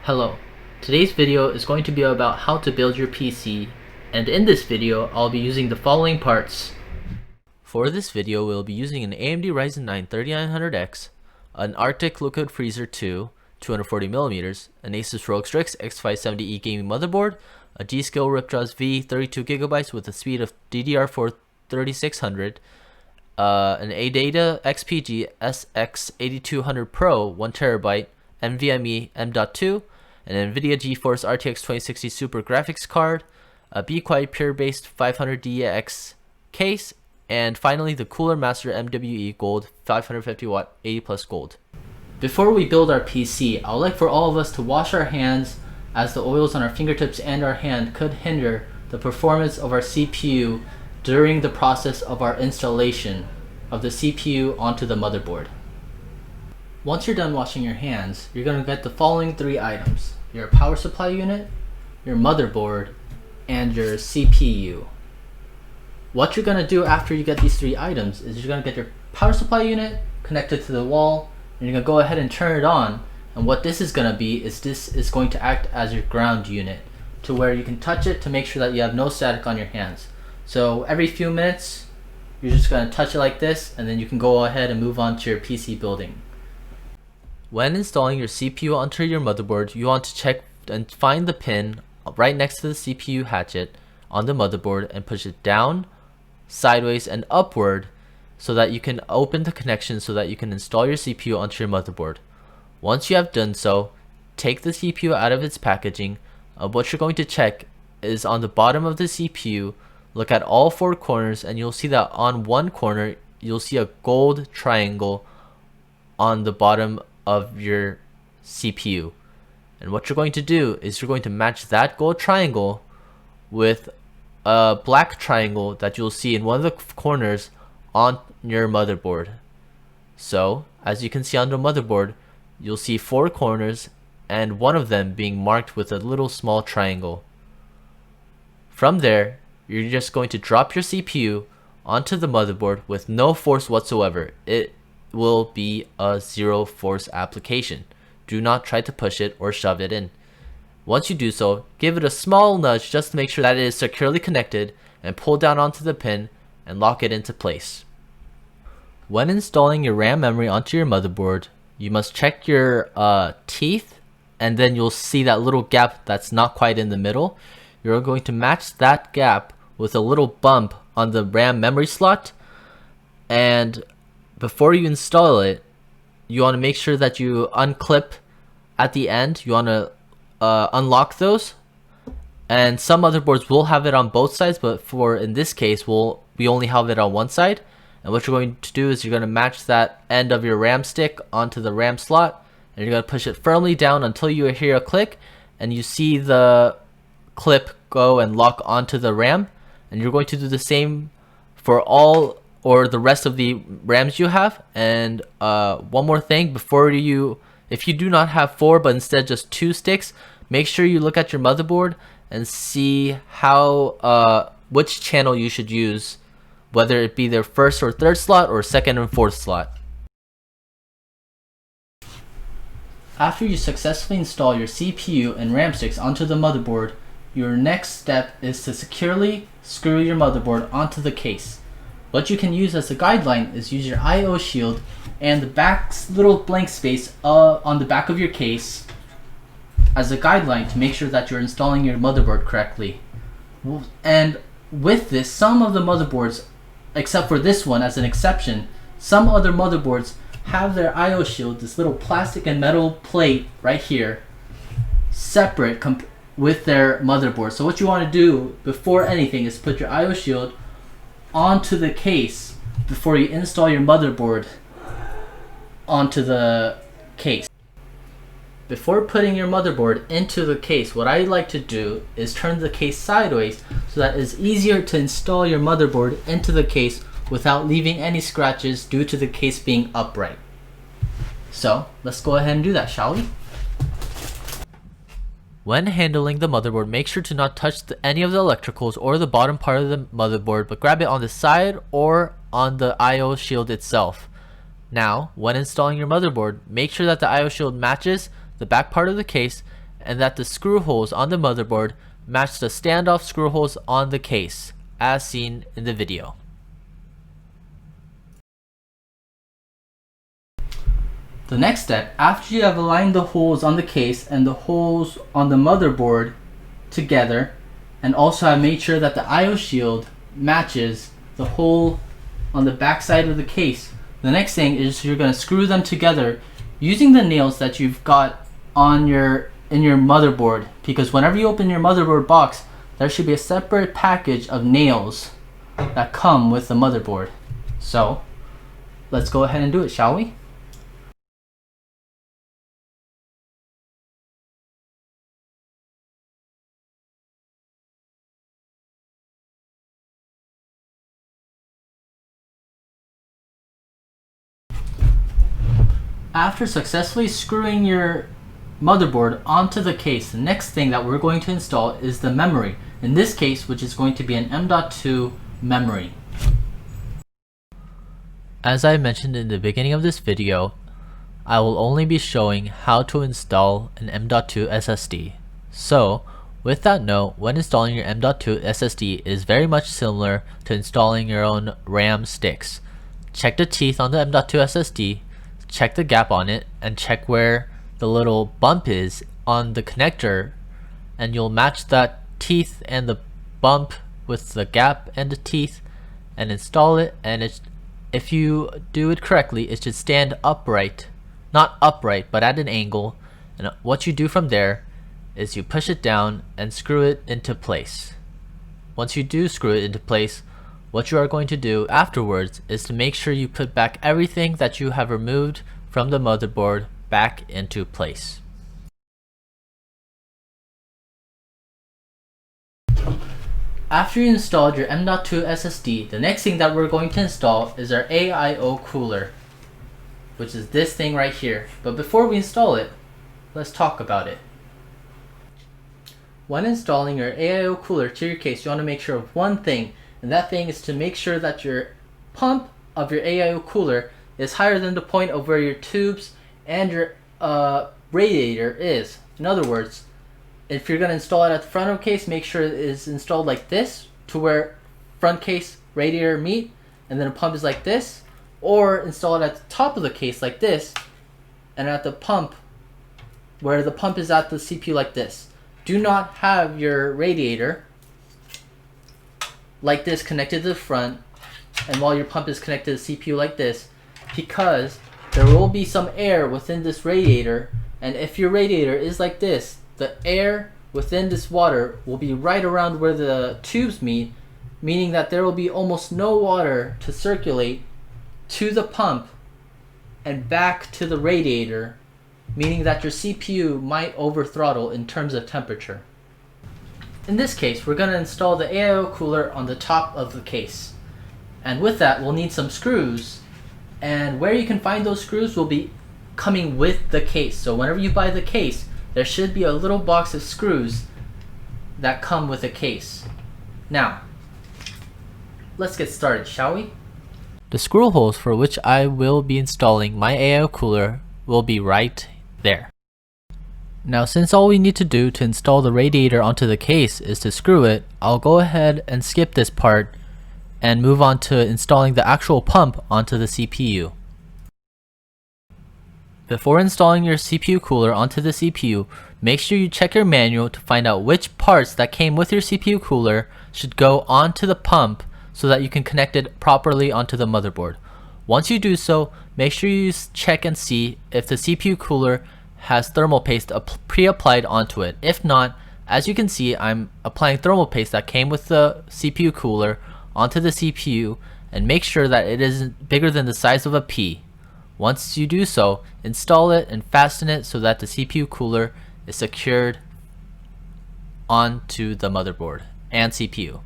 Hello, today's video is going to be about how to build your PC, and in this video I'll be using the following parts. For this video we'll be using an AMD Ryzen 9 3900X, an Arctic Liquid Freezer 2 240mm, an Asus ROG Strix X570E gaming motherboard, a G-Skill Ripjaws V 32GB with a speed of DDR4 3600, an ADATA XPG SX8200 Pro 1TB NVMe M.2, an NVIDIA GeForce RTX 2060 Super graphics card, a Be Quiet Pure based 500DX case, and finally the Cooler Master MWE Gold 550W 80+ gold. Before we build our PC, I would like for all of us to wash our hands, as the oils on our fingertips and our hand could hinder the performance of our CPU during the process of our installation of the CPU onto the motherboard. Once you're done washing your hands, you're going to get the following three items: your power supply unit, your motherboard, and your CPU. What you're going to do after you get these three items is you're going to get your power supply unit connected to the wall, and you're going to go ahead and turn it on. And what this is going to be is this is going to act as your ground unit, to where you can touch it to make sure that you have no static on your hands. So every few minutes you're just going to touch it like this, and then you can go ahead and move on to your PC building. When installing your CPU onto your motherboard, you want to check and find the pin right next to the CPU hatchet on the motherboard and push it down, sideways, and upward so that you can open the connection so that you can install your CPU onto your motherboard. Once you have done so, take the CPU out of its packaging. What you're going to check is on the bottom of the CPU, look at all four corners, and you'll see that on one corner you'll see a gold triangle on the bottom of your CPU. And what you're going to do is you're going to match that gold triangle with a black triangle that you'll see in one of the corners on your motherboard. So as you can see on the motherboard, you'll see four corners and one of them being marked with a little small triangle. From there, you're just going to drop your CPU onto the motherboard with no force whatsoever. It will be a zero force application. Do not try to push it or shove it in. Once you do so, give it a small nudge just to make sure that it is securely connected, and pull down onto the pin and lock it into place. When installing your RAM memory onto your motherboard, you must check your teeth, and then you'll see that little gap that's not quite in the middle. You're going to match that gap with a little bump on the RAM memory slot, and before you install it, you want to make sure that you unclip at the end. You want to unlock those, and some motherboards will have it on both sides, but in this case we only have it on one side. And what you're going to do is you're going to match that end of your RAM stick onto the RAM slot, and you're going to push it firmly down until you hear a click and you see the clip go and lock onto the RAM. And you're going to do the same for all or the rest of the RAMs you have. And one more thing, if you do not have four but instead just two sticks, make sure you look at your motherboard and see how which channel you should use, whether it be their first or third slot or second and fourth slot. After you successfully install your CPU and RAM sticks onto the motherboard, your next step is to securely screw your motherboard onto the case. What you can use as a guideline is use your AIO shield and the back little blank space on the back of your case as a guideline to make sure that you're installing your motherboard correctly. And with this, some of the motherboards, except for this one as an exception, some other motherboards have their AIO shield, this little plastic and metal plate right here, separate with their motherboard. So what you want to do before anything is put your AIO shield onto the case before you install your motherboard onto the case. Before putting your motherboard into the case, what I like to do is turn the case sideways so that it's easier to install your motherboard into the case without leaving any scratches due to the case being upright. So let's go ahead and do that, shall we? When handling the motherboard, make sure to not touch any of the electricals or the bottom part of the motherboard, but grab it on the side or on the AIO shield itself. Now, when installing your motherboard, make sure that the AIO shield matches the back part of the case and that the screw holes on the motherboard match the standoff screw holes on the case, as seen in the video. The next step, after you have aligned the holes on the case and the holes on the motherboard together, and also have made sure that the IO shield matches the hole on the back side of the case, the next thing is you're going to screw them together using the nails that you've got on in your motherboard, because whenever you open your motherboard box, there should be a separate package of nails that come with the motherboard. So let's go ahead and do it, shall we? After successfully screwing your motherboard onto the case, the next thing that we're going to install is the memory. In this case, which is going to be an M.2 memory. As I mentioned in the beginning of this video, I will only be showing how to install an M.2 SSD. So, with that note, when installing your M.2 SSD, it is very much similar to installing your own RAM sticks. Check the teeth on the M.2 SSD, check the gap on it, and check where the little bump is on the connector, and you'll match that teeth and the bump with the gap and the teeth and install it. And if you do it correctly, it should stand upright, not upright but at an angle, and what you do from there is you push it down and screw it into place. Once you do screw it into place, what you are going to do afterwards is to make sure you put back everything that you have removed from the motherboard back into place. After you installed your M.2 SSD, the next thing that we're going to install is our AIO Cooler, which is this thing right here. But before we install it, let's talk about it. When installing your AIO Cooler to your case, you want to make sure of one thing, and that thing is to make sure that your pump of your AIO Cooler is higher than the point of where your tubes and your radiator is. In other words, if you're going to install it at the front of the case, make sure it is installed like this, to where front case radiator meet, and then the pump is like this, or install it at the top of the case like this, and at the pump, where the pump is at the CPU like this. Do not have your radiator like this connected to the front, and while your pump is connected to the CPU like this, because there will be some air within this radiator, and if your radiator is like this, the air within this water will be right around where the tubes meet, meaning that there will be almost no water to circulate to the pump and back to the radiator, meaning that your CPU might over throttle in terms of temperature. In this case, we're going to install the AIO Cooler on the top of the case. And with that, we'll need some screws, and where you can find those screws will be coming with the case. So whenever you buy the case, there should be a little box of screws that come with a case. Now, let's get started, shall we? The screw holes for which I will be installing my AIO Cooler will be right there. Now, since all we need to do to install the radiator onto the case is to screw it, I'll go ahead and skip this part and move on to installing the actual pump onto the CPU. Before installing your CPU cooler onto the CPU, make sure you check your manual to find out which parts that came with your CPU cooler should go onto the pump so that you can connect it properly onto the motherboard. Once you do so, make sure you check and see if the CPU cooler has thermal paste pre-applied onto it. If not, as you can see, I'm applying thermal paste that came with the CPU cooler onto the CPU, and make sure that it isn't bigger than the size of a pea. Once you do so, install it and fasten it so that the CPU cooler is secured onto the motherboard and CPU.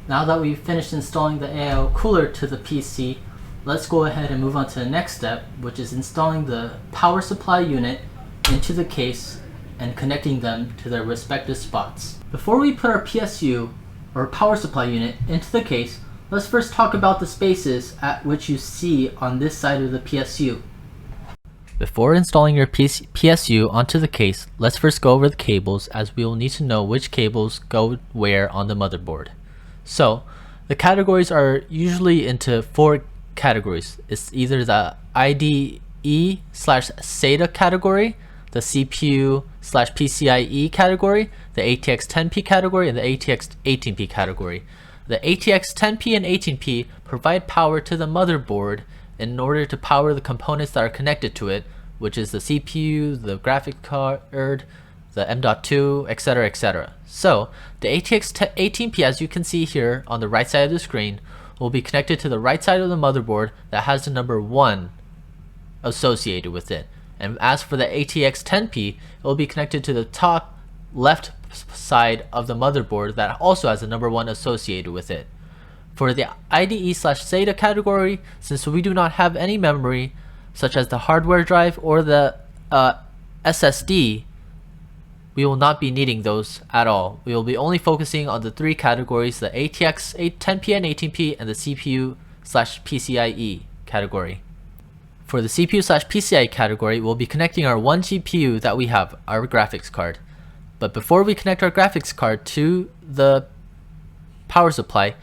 Now that we've finished installing the AIO Cooler to the PC, let's go ahead and move on to the next step, which is installing the power supply unit into the case and connecting them to their respective spots. Before we put our PSU or power supply unit into the case, let's first talk about the spaces at which you see on this side of the PSU. Before installing your PSU onto the case, let's first go over the cables, as we will need to know which cables go where on the motherboard. So, the categories are usually into 4 categories. It's either the IDE/SATA category, the CPU/PCIe category, the ATX 10P category, and the ATX 18P category. The ATX 10P and 18P provide power to the motherboard in order to power the components that are connected to it, which is the CPU, the graphics card, the M.2, etc., etc. So, the ATX 18P, as you can see here on the right side of the screen, will be connected to the right side of the motherboard that has the number 1 associated with it. And as for the ATX 10P, it will be connected to the top left side of the motherboard that also has the number 1 associated with it. For the IDE/SATA category, since we do not have any memory, such as the hardware drive or the SSD, we will not be needing those at all. We will be only focusing on the 3 categories, the ATX 10P and 18P, and the CPU/PCIe category. For the CPU/PCIe category, we'll be connecting our 1 GPU that we have, our graphics card. But before we connect our graphics card to the power supply,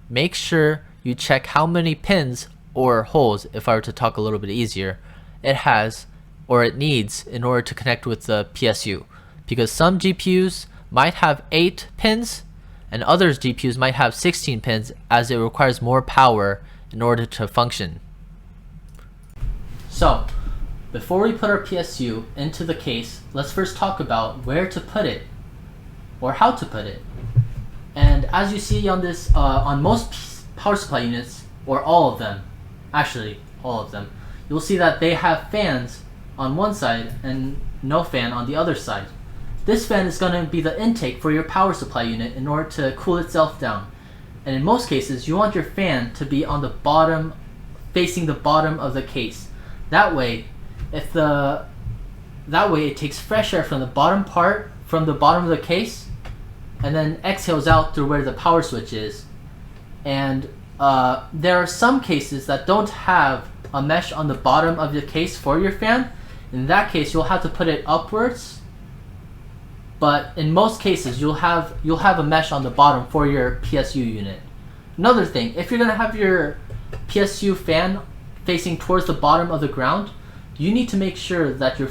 make sure you check how many pins or holes, if I were to talk a little bit easier, it has or it needs in order to connect with the PSU. Because some GPUs might have 8 pins and others GPUs might have 16 pins, as it requires more power in order to function. So, before we put our PSU into the case, let's first talk about where to put it or how to put it. And as you see on this, on most power supply units, or all of them, actually all of them, you'll see that they have fans on one side and no fan on the other side. This fan is going to be the intake for your power supply unit in order to cool itself down. And in most cases, you want your fan to be on the bottom, facing the bottom of the case. That way, it takes fresh air from the bottom of the case, and then exhales out through where the power switch is. And there are some cases that don't have a mesh on the bottom of the case for your fan. In that case, you'll have to put it upwards. But in most cases, you'll have a mesh on the bottom for your PSU unit. Another thing, if you're gonna have your PSU fan facing towards the bottom of the ground, you need to make sure that your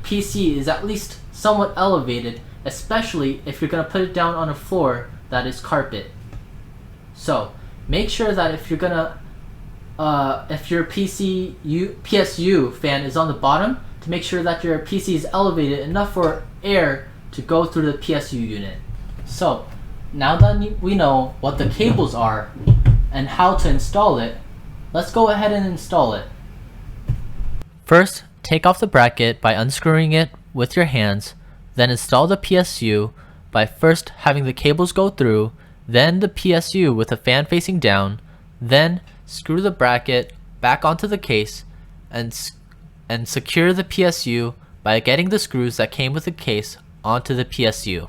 PC is at least somewhat elevated, especially if you're going to put it down on a floor that is carpet. So make sure that if your PSU fan is on the bottom, to make sure that your PC is elevated enough for air to go through the PSU unit. So now that we know what the cables are and how to install it, let's go ahead and install it. First, take off the bracket by unscrewing it with your hands, then install the PSU by first having the cables go through, then the PSU with the fan facing down, then screw the bracket back onto the case and secure the PSU by getting the screws that came with the case onto the PSU.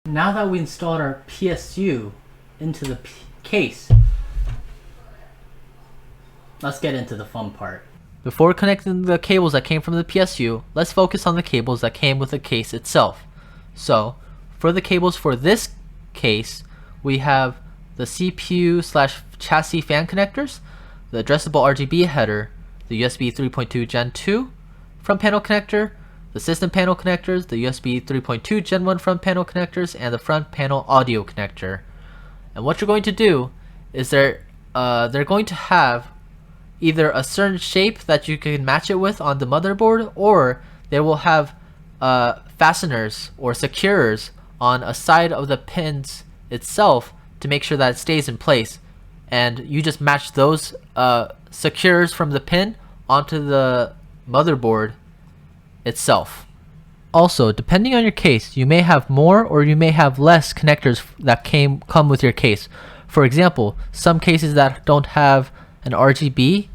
Now that we installed our PSU into the case, let's get into the fun part. Before connecting the cables that came from the PSU, let's focus on the cables that came with the case itself. So, for the cables for this case, we have the CPU/chassis fan connectors, the addressable RGB header, the USB 3.2 Gen 2 front panel connector, the system panel connectors, the USB 3.2 Gen 1 front panel connectors, and the front panel audio connector. And what you're going to do is they're going to have either a certain shape that you can match it with on the motherboard, or they will have fasteners or securers on a side of the pins itself to make sure that it stays in place. And you just match those securers from the pin onto the motherboard itself. Also, depending on your case, you may have more or you may have less connectors that come with your case. For example, some cases that don't have an RGB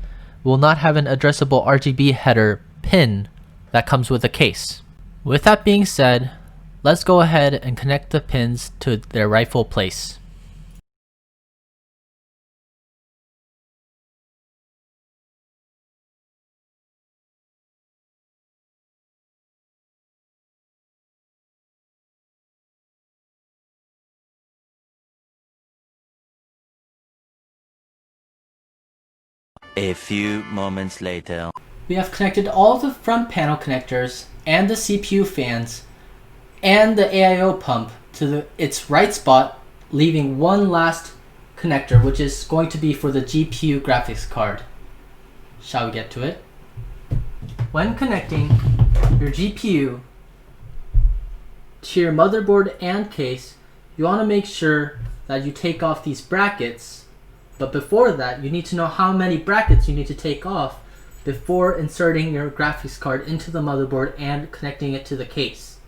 will not have an addressable RGB header pin that comes with the case. With that being said, let's go ahead and connect the pins to their rightful place. A few moments later. We have connected all the front panel connectors and the CPU fans and the AIO pump to its right spot, leaving one last connector, which is going to be for the GPU graphics card. Shall we get to it? When connecting your GPU to your motherboard and case, you want to make sure that you take off these brackets. But before that, you need to know how many brackets you need to take off before inserting your graphics card into the motherboard and connecting it to the case.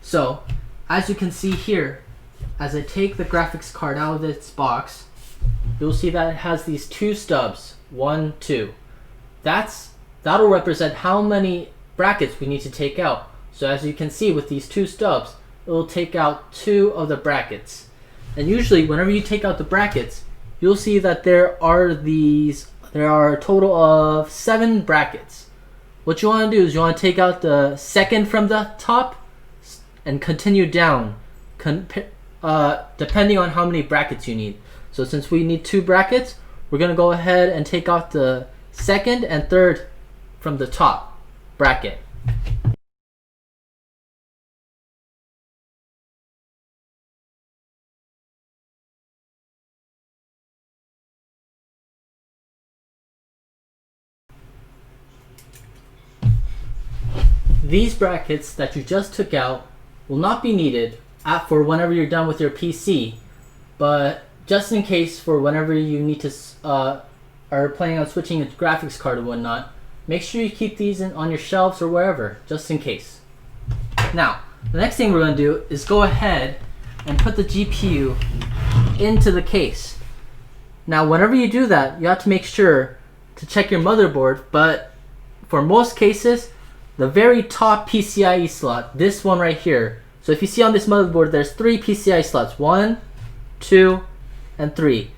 So, as you can see here, as I take the graphics card out of its box, you'll see that it has these two stubs, 1, 2. That'll represent how many brackets we need to take out. So as you can see with these two stubs, it will take out 2 of the brackets. And usually whenever you take out the brackets, you'll see that there are a total of 7 brackets. What you want to do is you want to take out the second from the top and continue down, depending on how many brackets you need. So since we need 2 brackets, we're going to go ahead and take out the second and third from the top bracket. These brackets that you just took out will not be needed for whenever you're done with your PC, but just in case for whenever you need to are planning on switching a graphics card and whatnot, make sure you keep these on your shelves or wherever, just in case. Now, the next thing we're going to do is go ahead and put the GPU into the case. Now, whenever you do that, you have to make sure to check your motherboard, but for most cases, the very top PCIe slot, this one right here. So if you see on this motherboard, there's 3 PCIe slots, 1, 2, and 3.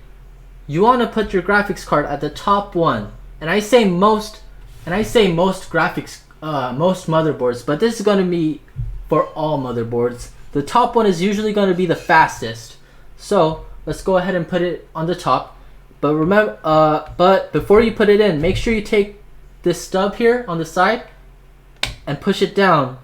You want to put your graphics card at the top one. And I say most graphics, most motherboards, but this is going to be for all motherboards. The top one is usually going to be the fastest. So let's go ahead and put it on the top. But remember, but before you put it in, make sure you take this stub here on the side and push it down.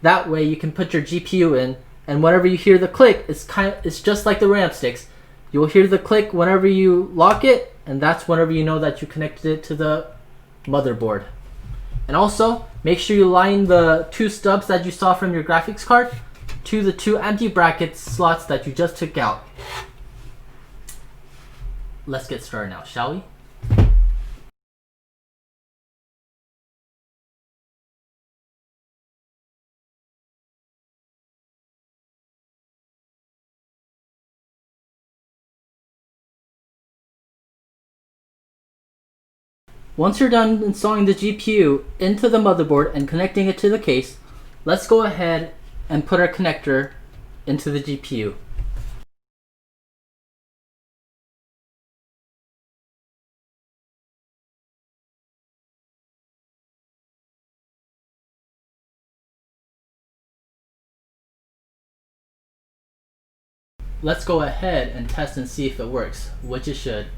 That way you can put your GPU in, and whenever you hear the click, it's just like the RAM sticks. You'll hear the click whenever you lock it, and that's whenever you know that you connected it to the motherboard. And also, make sure you line the 2 stubs that you saw from your graphics card to the 2 empty bracket slots that you just took out. Let's get started now, shall we? Once you're done installing the GPU into the motherboard and connecting it to the case, let's go ahead and put our connector into the GPU. Let's go ahead and test and see if it works, which it should.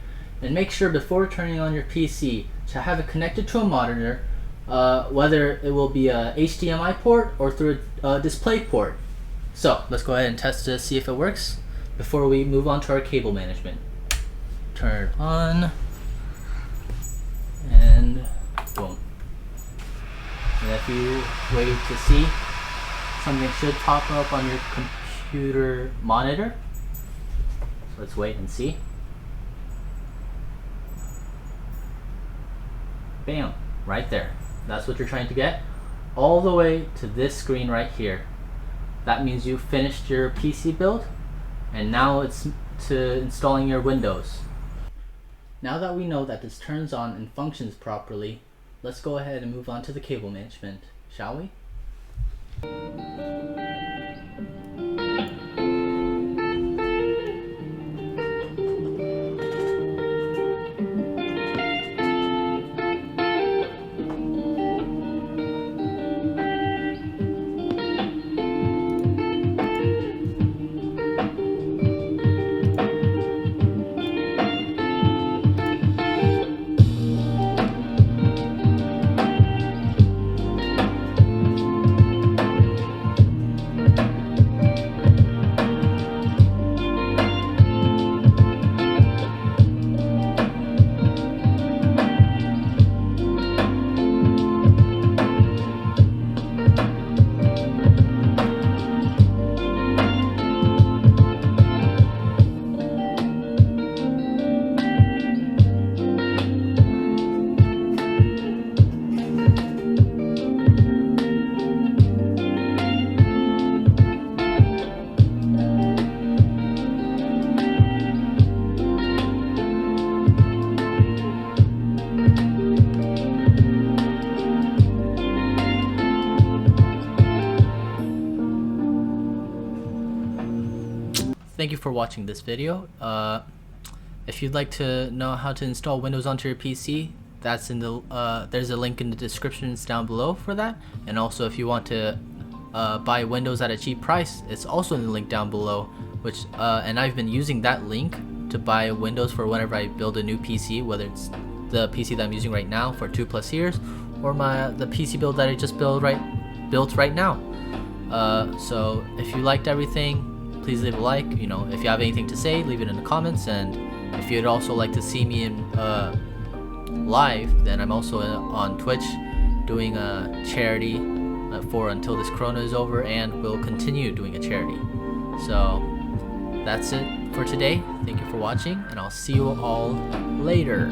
And make sure before turning on your PC to have it connected to a monitor, whether it will be a HDMI port or through a display port. So let's go ahead and test to see if it works before we move on to our cable management. Turn it on, and boom. And if you wait to see, something should pop up on your computer monitor. So let's wait and see. Bam, right there. That's what you're trying to get, all the way to this screen right here. That means you finished your PC build, and now it's to installing your Windows. Now that we know that this turns on and functions properly, let's go ahead and move on to the cable management, shall we? Thank you for watching this video. If you'd like to know how to install Windows onto your PC, that's in the there's a link in the descriptions down below for that. And also, if you want to buy Windows at a cheap price, it's also in the link down below. Which and I've been using that link to buy Windows for whenever I build a new PC, whether it's the PC that I'm using right now for 2+ years, or the PC build that I just built right now. So if you liked everything, please leave a like. You know, if you have anything to say, leave it in the comments. And if you'd also like to see me in live, then I'm also on Twitch doing a charity for until this corona is over, and we'll continue doing a charity. So that's it for today. Thank you for watching, and I'll see you all later.